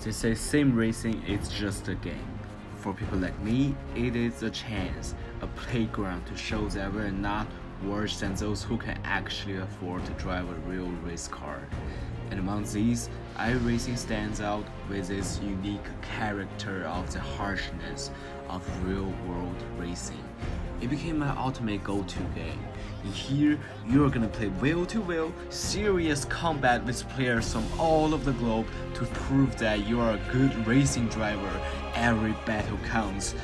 They say sim racing is just a game. For people like me, it is a chance, a playground to show that we're not worse than those who can actually afford to drive a real race car. And among these, iRacing stands out with its unique character of the harshness of real-world racing. It became my ultimate go-to game. In here, you're gonna play wheel-to-wheel, serious combat with players from all over the globe to prove that you're a good racing driver. Every battle counts.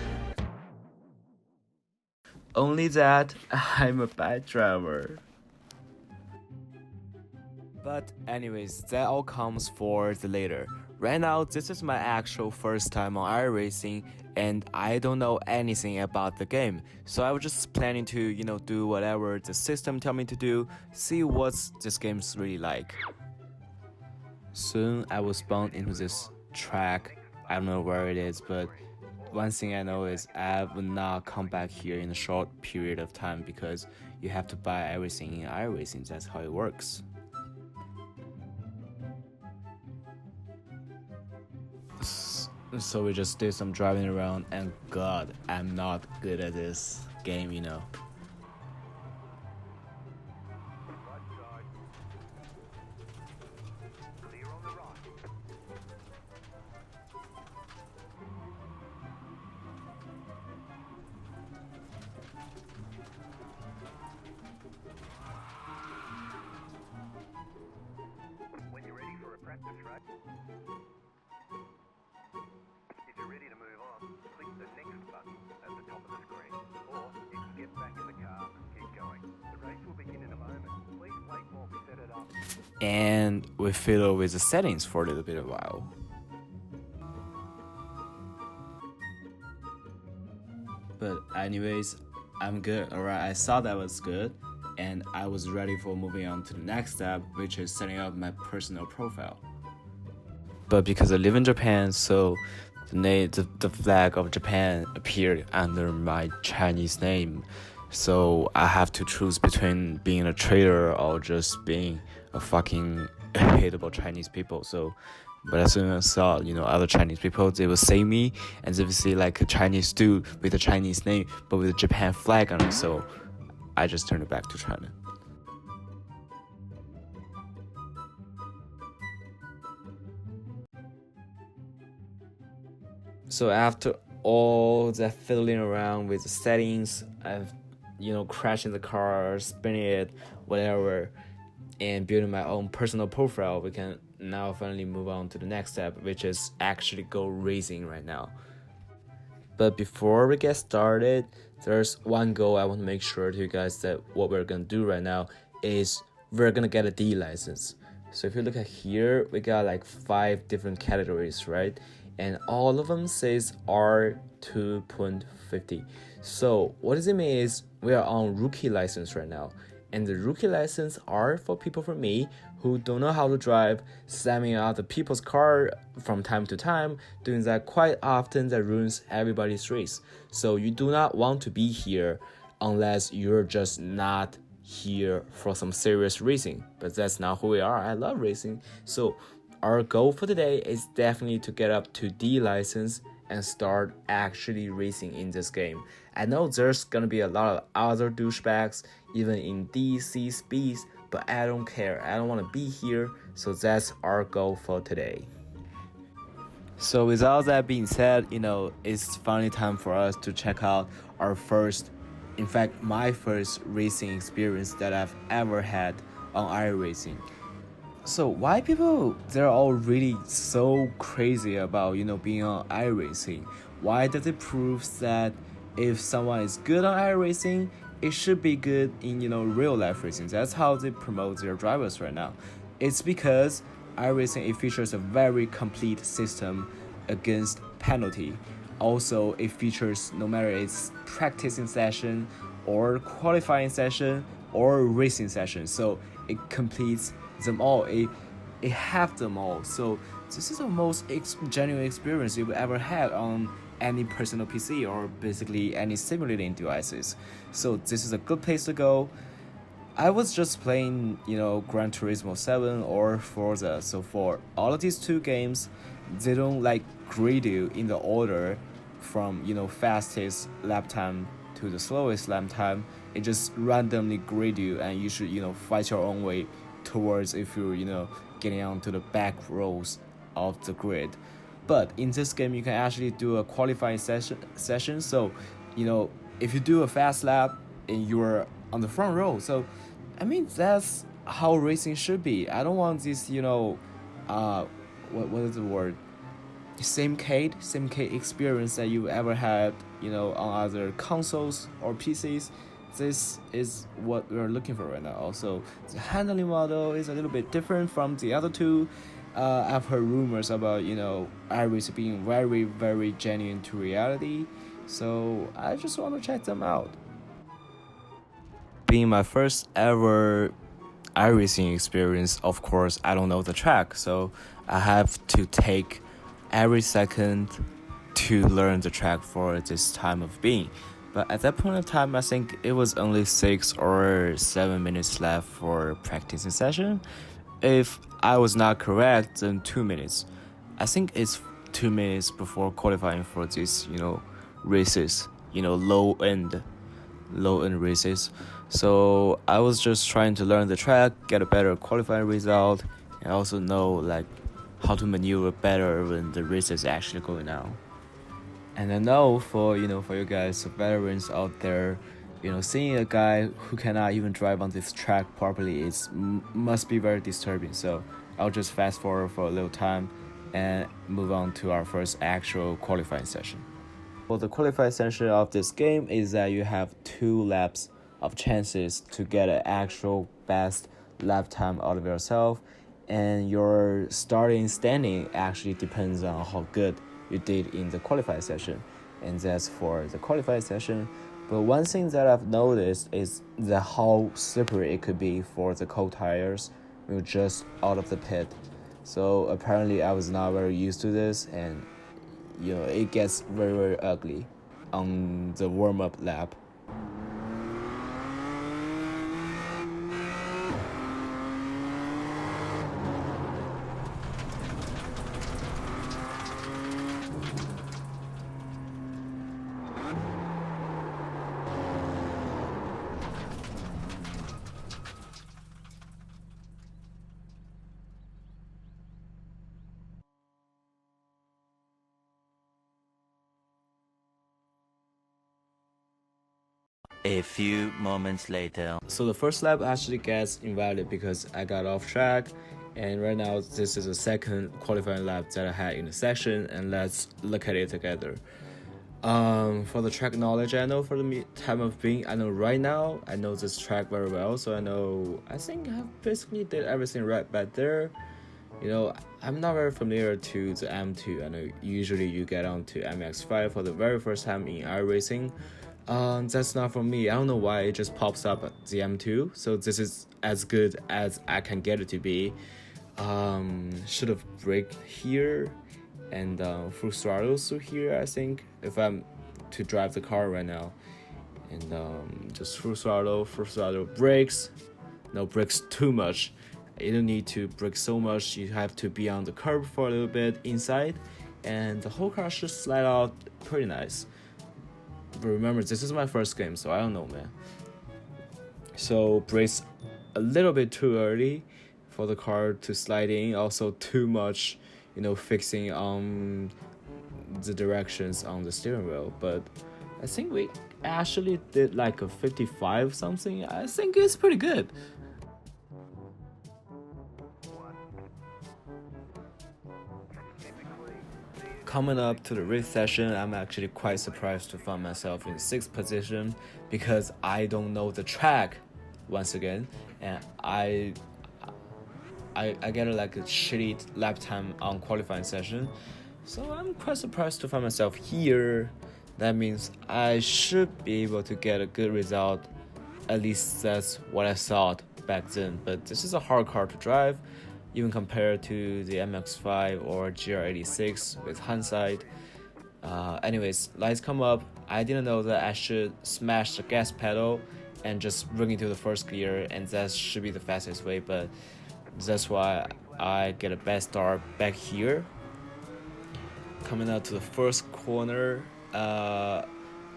Only that I'm a bad driver. But anyways, that all comes for the later. Right now, this is my actual first time on iRacing, and I don't know anything about the game. So I was just planning to, do whatever the system tell me to do, see what this game's really like. Soon I will spawn into this track. I don't know where it is, but one thing I know is I will not come back here in a short period of time because you have to buy everything in iRacing. That's how it works. So we just did some driving around, and God, I'm not good at this game, When you're ready for a practice race, if you're ready to move on, click the next button at the top of the screen, or you can get back in the car and keep going. The race will begin in a moment. Please wait while we set it up. And we fiddle with the settings for a little bit of a while. But anyways, I'm good, alright? I saw that was good, and I was ready for moving on to the next step, which is setting up my personal profile. But because I live in Japan, so the flag of Japan appeared under my Chinese name. So I have to choose between being a traitor or just being a fucking hateable Chinese people. But as soon as I saw, other Chinese people, they will say me, and they will see like a Chinese dude with a Chinese name, but with a Japan flag on it. So I just turned it back to China. So after all that fiddling around with the settings, I've crashing the car, spinning it, whatever, and building my own personal profile, we can now finally move on to the next step, which is actually go racing right now. But before we get started, there's one goal I want to make sure to you guys that what we're gonna do right now is we're gonna get a D license. So if you look at here, we got like 5 different categories, right? And all of them says R2.50. So what does it mean is we are on rookie license right now. And the rookie license are for people for me who don't know how to drive, slamming out the people's car from time to time, doing that quite often that ruins everybody's race. So you do not want to be here unless you're just not here for some serious racing. But that's not who we are. I love racing. So our goal for today is definitely to get up to D license and start actually racing in this game. I know there's gonna be a lot of other douchebags even in DC speeds, but I don't care. I don't want to be here, so that's our goal for today. So with all that being said, it's finally time for us to check out our first, in fact my first racing experience that I've ever had on iRacing. So why people, they're all really so crazy about, being on iRacing? Why does it prove that if someone is good on iRacing, it should be good in, real life racing? That's how they promote their drivers right now. It's because iRacing, it features a very complete system against penalty. Also, it features, no matter it's practicing session or qualifying session or racing session, so it completes them all. It have them all. So this is the most genuine experience you've ever had on any personal PC or basically any simulating devices. So this is a good place to go. I was just playing, Gran Turismo 7 or Forza. So for all of these two games, they don't like grade you in the order from, fastest lap time to the slowest lap time. It just randomly grade you, and you should, fight your own way towards if you're, getting onto the back rows of the grid. But in this game, you can actually do a qualifying session. So, if you do a fast lap and you're on the front row, so I mean that's how racing should be. I don't want this, what is the word? Same Kate experience that you ever had, on other consoles or PCs. This is what we're looking for right now. Also, the handling model is a little bit different from the other two. I've heard rumors about, iRacing being very, very genuine to reality. So I just want to check them out. Being my first ever iRacing experience, of course, I don't know the track. So I have to take every second to learn the track for this time of being. But at that point of time, I think it was only 6 or 7 minutes left for practicing session. If I was not correct, then 2 minutes. I think it's 2 minutes before qualifying for these, races, low end races. So I was just trying to learn the track, get a better qualifying result, and also know like how to maneuver better when the race is actually going on. And I know for you guys, the veterans out there, seeing a guy who cannot even drive on this track properly must be very disturbing. So I'll just fast forward for a little time and move on to our first actual qualifying session. Well, the qualifying session of this game is that you have 2 laps of chances to get an actual best lap time out of yourself, and your starting standing actually depends on how good you did in the qualifying session, and that's for the qualifying session. But one thing that I've noticed is how slippery it could be for the cold tires when you're just out of the pit. So apparently I was not very used to this, and it gets very, very ugly on the warm-up lap. A few moments later. So the first lap actually gets invalid because I got off track, and right now this is the second qualifying lap that I had in the session, and let's look at it together. For the track knowledge, I know for the time of being, I know right now, I know this track very well, so I think I basically did everything right back there. I'm not very familiar to the M2. I know usually you get onto MX5 for the very first time in iRacing. That's not for me. I don't know why it just pops up at the M2. So this is as good as I can get it to be. Should have braked here and full throttle through here, I think, if I'm to drive the car right now. And just full throttle, brakes. No brakes too much. You don't need to brake so much. You have to be on the curb for a little bit inside, and the whole car should slide out pretty nice. But remember, this is my first game, so I don't know, man. So brakes a little bit too early for the car to slide in. Also too much, fixing on the directions on the steering wheel. But I think we actually did like a 55 something. I think it's pretty good. Coming up to the race session, I'm actually quite surprised to find myself in 6th position because I don't know the track once again, and I get like a shitty lap time on qualifying session, so I'm quite surprised to find myself here. That means I should be able to get a good result. At least that's what I thought back then, but this is a hard car to drive, even compared to the MX-5 or GR86 with hindsight. Anyways, lights come up. I didn't know that I should smash the gas pedal and just bring it to the first gear, and that should be the fastest way. But that's why I get a bad start back here. Coming out to the first corner, I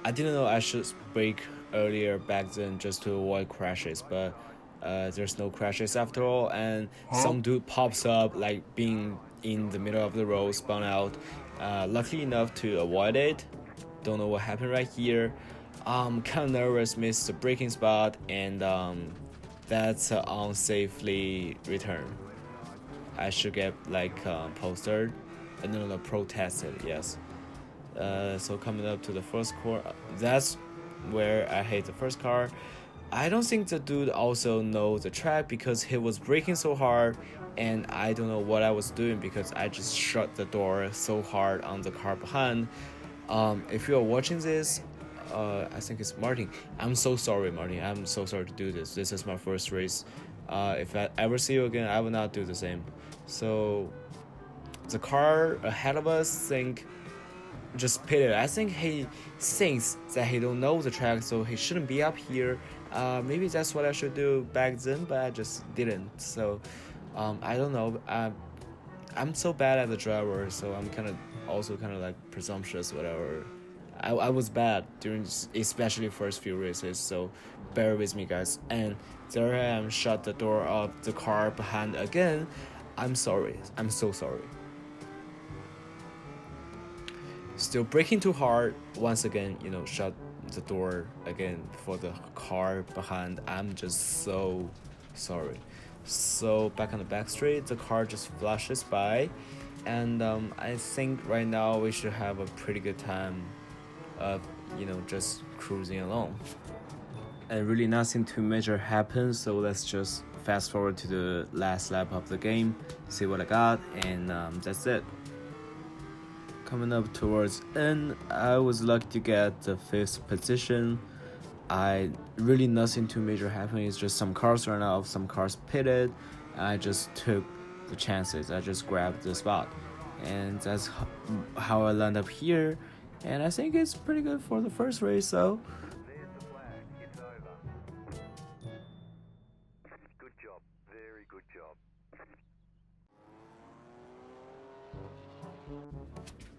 didn't know I should brake earlier back then just to avoid crashes, but there's no crashes after all, and some dude pops up like being in the middle of the road, spun out. Lucky enough to avoid it. Don't know what happened right here. Kind of nervous, missed the braking spot, and that's unsafely return. I should get like posted, no, protested, yes. So coming up to the first corner, that's where I hit the first car. I don't think the dude also knows the track because he was braking so hard, and I don't know what I was doing because I just shut the door so hard on the car behind. If you're watching this, I think it's Martin. I'm so sorry, Martin. I'm so sorry to do this. This is my first race. If I ever see you again, I will not do the same. So the car ahead of us just pitted. I think he thinks that he don't know the track, so he shouldn't be up here. Maybe that's what I should do back then, but I just didn't. So I don't know. I'm so bad at the driver, so I'm kind of like presumptuous, whatever. I was bad during especially first few races, so bear with me, guys. And there I am, shut the door of the car behind again. I'm sorry. I'm so sorry. Still braking too hard. Once again, shut the door again for the car behind. I'm just so sorry. So back on the back straight, the car just flashes by, and I think right now we should have a pretty good time of just cruising along. And really nothing too major happened, so let's just fast forward to the last lap of the game, see what I got, and that's it. Coming up towards end, I was lucky to get the 5th position. Really nothing too major happened. It's just some cars ran off, some cars pitted. I just took the chances. I just grabbed the spot, and that's how I land up here. And I think it's pretty good for the first race. So There's the flag. It's over. Good job. Very good job.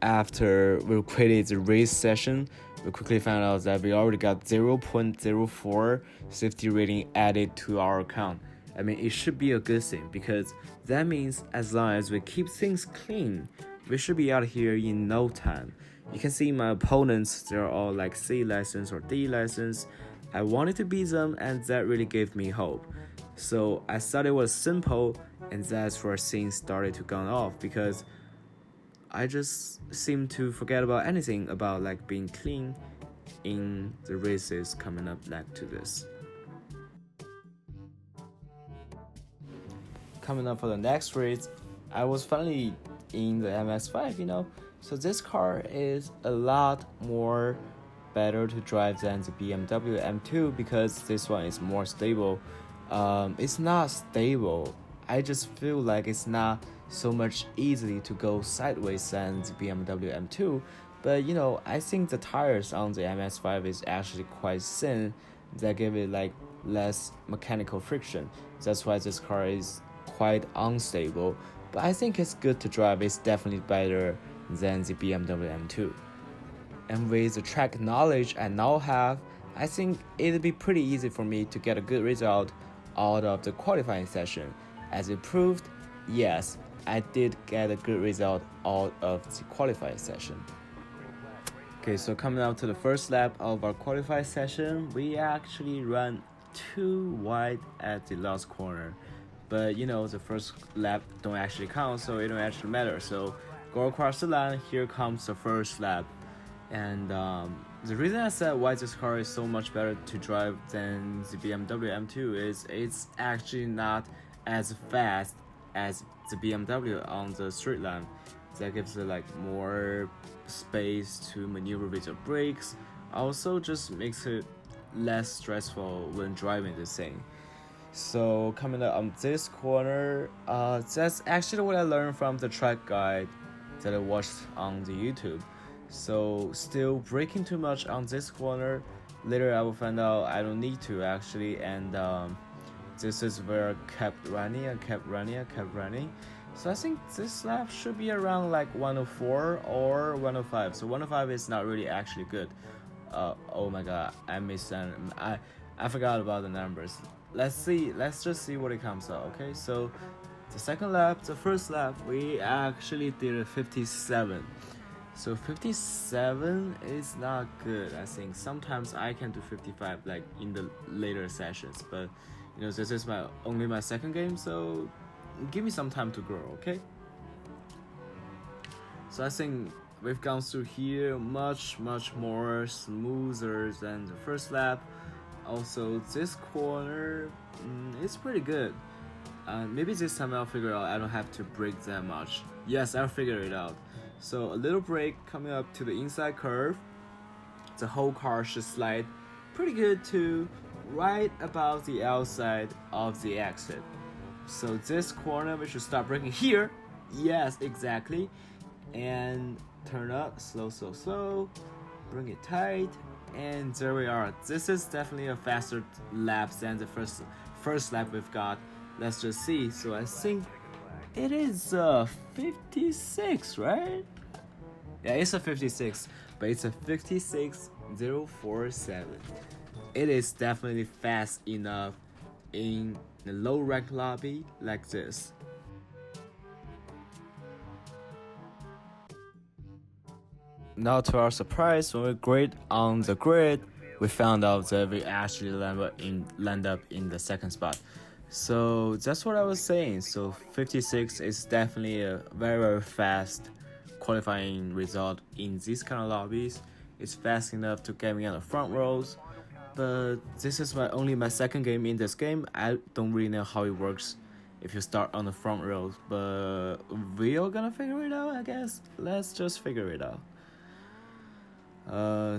after we created the race session, we quickly found out that we already got 0.04 safety rating added to our account. I mean, it should be a good thing because that means as long as we keep things clean, we should be out here in no time. You can see my opponents, they're all like C license or D license. I wanted to beat them, and that really gave me hope. So I thought it was simple, and that's where things started to go off because I just seem to forget about anything about like being clean in the races coming up like to this. Coming up for the next race, I was finally in the MX-5, So this car is a lot more better to drive than the BMW M2 because this one is more stable. It's not stable. I just feel like it's not so much easily to go sideways than the BMW M2. But I think the tires on the MX-5 is actually quite thin. That give it like less mechanical friction. That's why this car is quite unstable. But I think it's good to drive. It's definitely better than the BMW M2. And with the track knowledge I now have, I think it'll be pretty easy for me to get a good result out of the qualifying session. As it proved, yes, I did get a good result out of the qualifying session. Okay, so coming up to the first lap of our qualifying session, we actually ran too wide at the last corner. But the first lap don't actually count, so it don't actually matter. So go across the line, here comes the first lap. And the reason I said why this car is so much better to drive than the BMW M2 is it's actually not as fast as the BMW on the straight line. That gives it like more space to maneuver with your brakes. Also just makes it less stressful when driving this thing. So coming up on this corner, that's actually what I learned from the track guide that I watched on the YouTube. So still braking too much on this corner, later I will find out I don't need to actually, and this is where I kept running. So I think this lap should be around like 104 or 105. So 105 is not really actually good. Oh my god, I missed that. I forgot about the numbers. Let's just see what it comes out. Okay, so the first lap, we actually did a 57. So 57 is not good. I think sometimes I can do 55 like in the later sessions, but this is only my second game, so give me some time to grow, okay? So I think we've gone through here much more smoother than the first lap. Also, this corner it's pretty good. Maybe this time I'll figure out I don't have to brake that much. Yes, I'll figure it out. So a little brake coming up to the inside curve. The whole car should slide pretty good to right about the outside of the exit. So this corner we should start braking here. Yes, exactly. And turn up, slow. Bring it tight. And there we are. This is definitely a faster lap than the first lap we've got. Let's just see. So I think it is 56, right? Yeah, it's a 56, but it's a 56.047. It is definitely fast enough in a low rank lobby like this. Now, to our surprise, when we grid on the grid, we found out that we actually land up in the second spot. So that's what I was saying. So 56 is definitely a very fast qualifying result in these kind of lobbies. It's fast enough to get me on the front rows, but this is only my second game in this game. I don't really know how it works if you start on the front rows, but we are gonna figure it out, I guess. Let's just figure it out.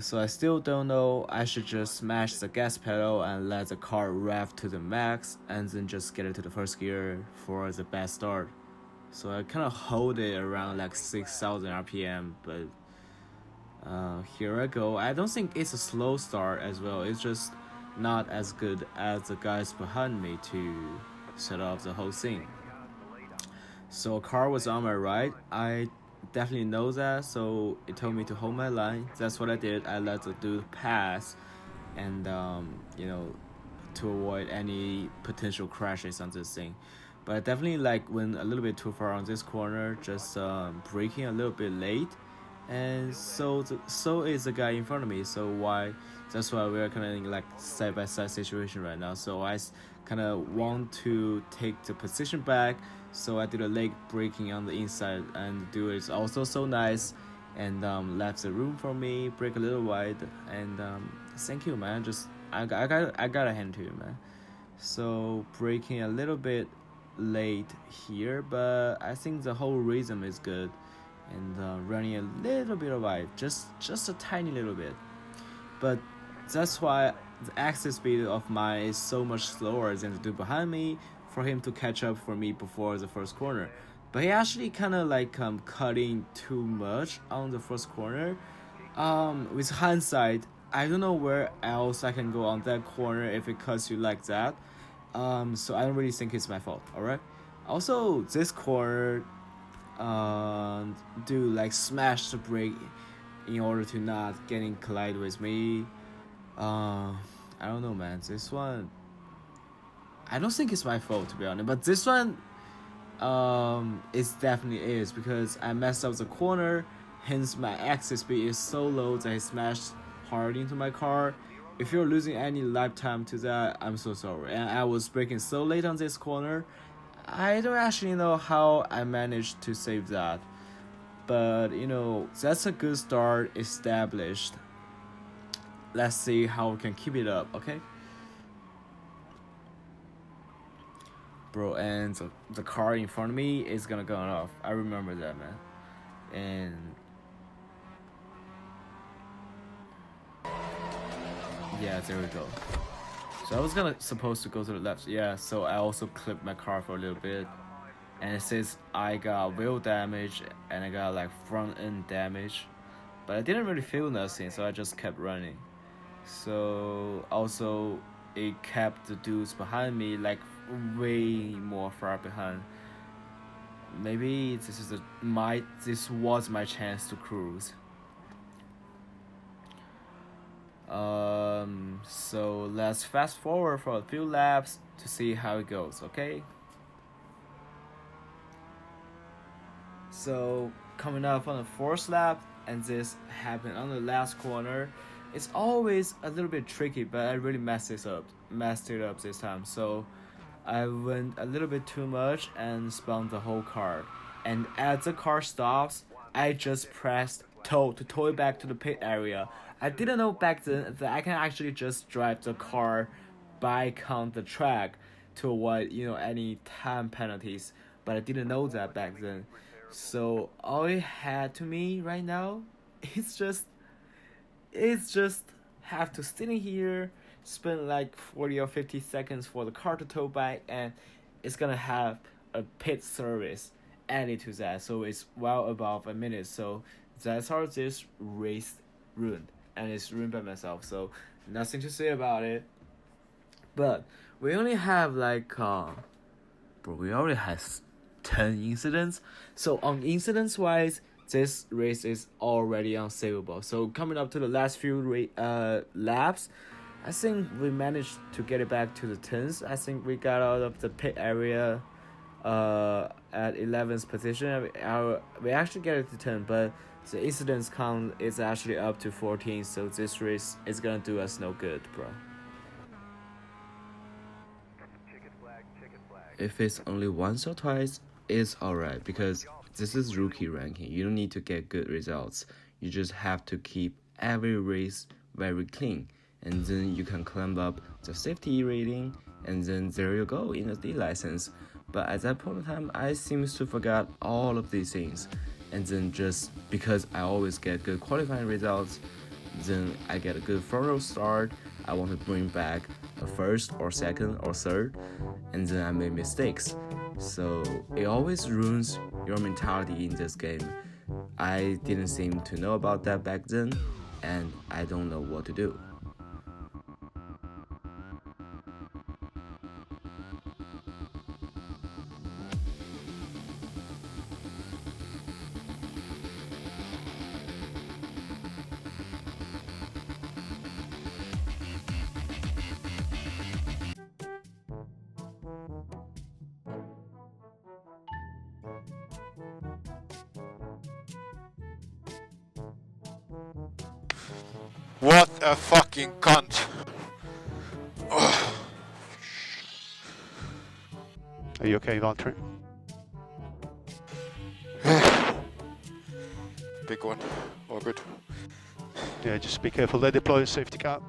So I still don't know. I should just smash the gas pedal and let the car rev to the max and then just get it to the first gear for the best start. So I kind of hold it around like 6,000 RPM, but here I go. I don't think it's a slow start as well. It's just not as good as the guys behind me to set off the whole thing. So a car was on my right. I definitely know that, so it told me to hold my line. That's what I did. I let the dude pass, and to avoid any potential crashes on this thing. But I definitely went a little bit too far on this corner, just braking a little bit late, and so is the guy in front of me. That's why we're kind of in side by side situation right now. So I kind of want to take the position back. So I did a leg braking on the inside, and the dude is also so nice and left the room for me, brake a little wide, and thank you, man. I got a hand to you, man. So braking a little bit late here, but I think the whole rhythm is good, and running a little bit wide, just a tiny little bit. But that's why the exit speed of mine is so much slower than the dude behind me, for him to catch up for me before the first corner. But he actually kind of cutting too much on the first corner. With hindsight, I don't know where else I can go on that corner if it cuts you like that. So I don't really think it's my fault. Alright. Also, this corner, smash the brake in order to not getting collide with me. I don't know, man. This one, I don't think it's my fault, to be honest, but this one it definitely is, because I messed up the corner, hence my exit speed is so low that I smashed hard into my car. If you're losing any lap time to that, I'm so sorry. And I was braking so late on this corner, I don't actually know how I managed to save that, but that's a good start established. Let's see how we can keep it up, okay? Bro, and the car in front of me is gonna go off. I remember that, man. And yeah, there we go. So I was supposed to go to the left. Yeah, so I also clipped my car for a little bit, and it says I got wheel damage and I got front end damage, but I didn't really feel nothing, so I just kept running. So also it kept the dudes behind me like way more far behind. Maybe this was my chance to cruise. So let's fast forward for a few laps to see how it goes, okay? So coming up on the fourth lap, and this happened on the last corner. It's always a little bit tricky, but I really messed it up this time. So I went a little bit too much and spun the whole car. And as the car stops, I just pressed tow to tow it back to the pit area. I didn't know back then that I can actually just drive the car back on the track to avoid, any time penalties. But I didn't know that back then. So all it had to me right now, it's just have to sit in here, spend like 40 or 50 seconds for the car to tow back, and it's gonna have a pit service added to that, so it's well above a minute. So that's how this race ruined, and it's ruined by myself, so nothing to say about it. But we only have we already have 10 incidents, so on incidents wise, this race is already unsavable. So coming up to the last few laps, I think we managed to get it back to the 10s. I think we got out of the pit area at 11th position. We actually get it to 10, but the incidents count is actually up to 14, so this race is gonna do us no good, bro. Checkered flag, checkered flag. If it's only once or twice, it's alright, because this is rookie ranking. You don't need to get good results. You just have to keep every race very clean, and then you can climb up the safety rating, and then there you go in a D license. But at that point in time, I seems to forget all of these things, and then just because I always get good qualifying results, then I get a good front row start, I want to bring back a first or second or third, and then I made mistakes. So it always ruins your mentality in this game. I didn't seem to know about that back then, and I don't know what to do. What a fucking cunt! Ugh. Are you okay, Valtteri? Big one. All good. Yeah, just be careful. They deploy a safety car.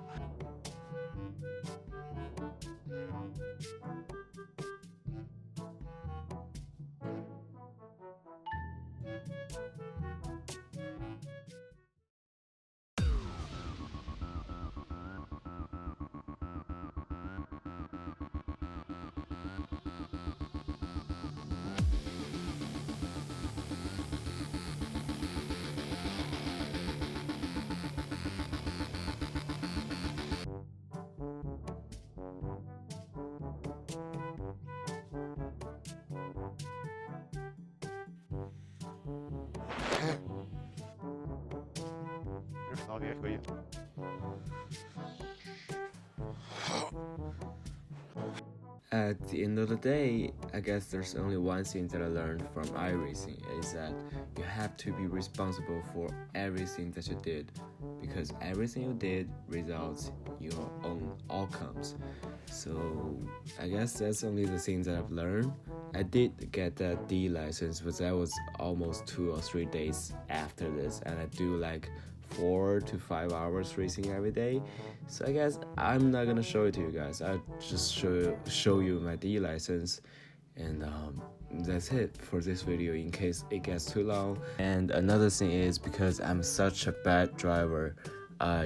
At the end of the day, I guess there's only one thing that I learned from iRacing, is that you have to be responsible for everything that you did, because everything you did results your own outcomes. So I guess that's only the thing that I've learned. I did get that D license, but that was almost 2 or 3 days after this, and I do like 4 to 5 hours racing every day. So I guess I'm not gonna show it to you guys. I'll just show you my D license, and that's it for this video in case it gets too long. And another thing is, because I'm such a bad driver,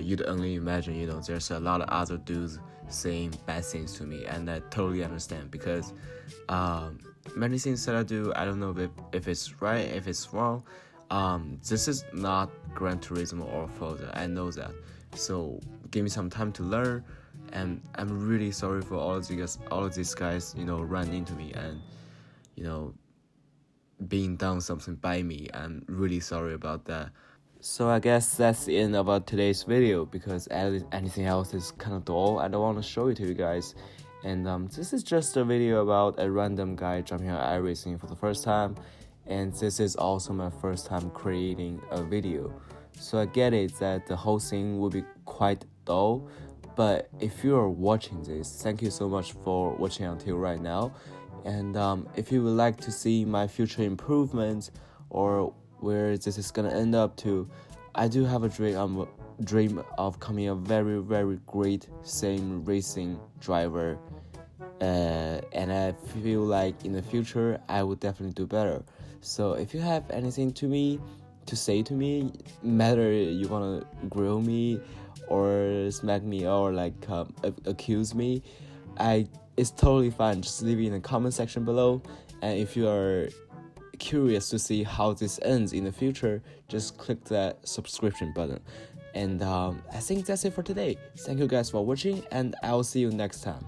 you'd only imagine, there's a lot of other dudes saying bad things to me, and I totally understand, because many things that I do, I don't know if it's right, if it's wrong. this is not Gran Turismo or Forza, I know that. So give me some time to learn, and I'm really sorry for all of these guys, run into me and, being done something by me. I'm really sorry about that. So I guess that's the end about today's video, because anything else is kind of dull. I don't want to show it to you guys. And this is just a video about a random guy jumping on iRacing for the first time. And this is also my first time creating a video. So I get it that the whole thing will be quite dull. But if you are watching this, thank you so much for watching until right now. And if you would like to see my future improvements or where this is gonna end up to, I do have a dream of becoming a very, very great sim racing driver, and I feel like in the future I would definitely do better. So if you have anything to say to me, matter you wanna grill me or smack me or accuse me, it's totally fine. Just leave it in the comment section below. And if you are curious to see how this ends in the future, just click that subscription button. And I think that's it for today. Thank you guys for watching, and I'll see you next time.